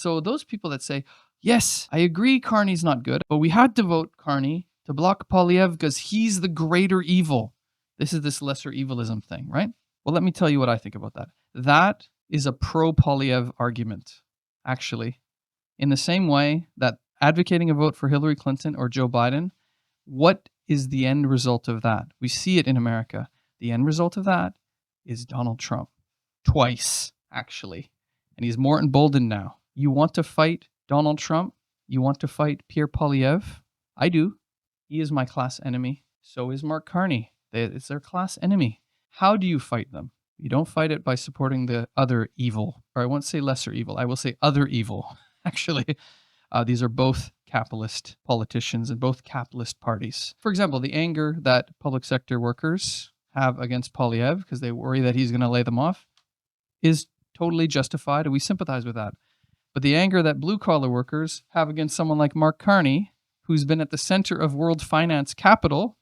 So those people that say, yes, I agree Carney's not good, but we had to vote Carney to block Polyev because he's the greater evil. This is this lesser-evilism thing, right? Well, let me tell you what I think about that. That is a pro-Polyev argument, actually. In the same way that advocating a vote for Hillary Clinton or Joe Biden, what is the end result of that? We see it in America. The end result of that is Donald Trump. Twice, actually. And he's more emboldened now. You want to fight Donald Trump? You want to fight Pierre Poilievre? I do. He is my class enemy. So is Mark Carney. It's their class enemy. How do you fight them? You don't fight it by supporting the other evil. Or I won't say lesser evil. I will say other evil. Actually, these are both capitalist politicians and both capitalist parties. For example, the anger that public sector workers have against Poilievre because they worry that he's going to lay them off is totally justified, and we sympathize with that. But the anger that blue-collar workers have against someone like Mark Carney, who's been at the center of world finance capital,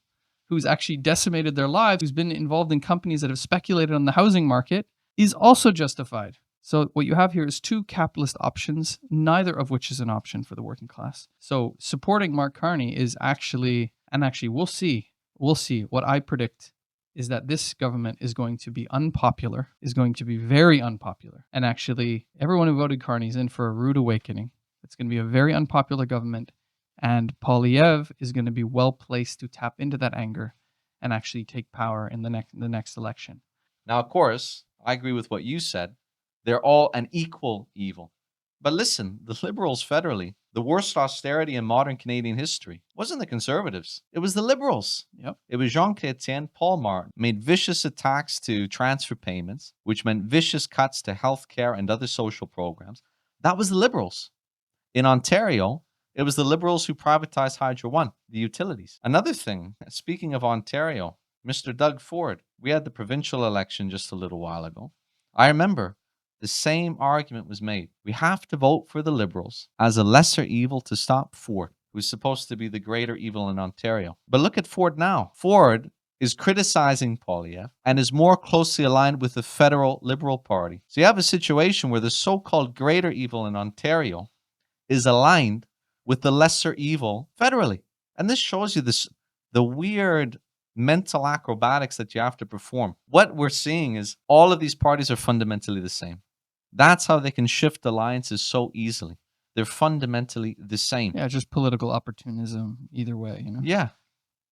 who's actually decimated their lives, who's been involved in companies that have speculated on the housing market, is also justified. So what you have here is two capitalist options, neither of which is an option for the working class. So supporting Mark Carney is actually, and actually we'll see, what I predict is that this government is going to be unpopular, is going to be very unpopular. And actually, everyone who voted Carney is in for a rude awakening. It's going to be a very unpopular government. And Poilievre is going to be well placed to tap into that anger and actually take power in the next election. Now, of course, I agree with what you said. They're all an equal evil. But listen, the Liberals federally, the worst austerity in modern Canadian history, wasn't the Conservatives. It was the Liberals. Yep. It was Jean Chrétien, Paul Martin, made vicious attacks to transfer payments, which meant vicious cuts to healthcare and other social programs. That was the Liberals. In Ontario, it was the Liberals who privatized Hydro One, the utilities. Another thing, speaking of Ontario, Mr. Doug Ford, we had the provincial election just a little while ago. I remember the same argument was made. We have to vote for the Liberals as a lesser evil to stop Ford, who's supposed to be the greater evil in Ontario. But look at Ford now. Ford is criticizing Poilievre and is more closely aligned with the federal Liberal Party. So you have a situation where the so-called greater evil in Ontario is aligned with the lesser evil federally. And this shows you the weird mental acrobatics that you have to perform. What we're seeing is all of these parties are fundamentally the same. That's how they can shift alliances so easily. They're fundamentally the same. Yeah, just political opportunism either way, you know? Yeah.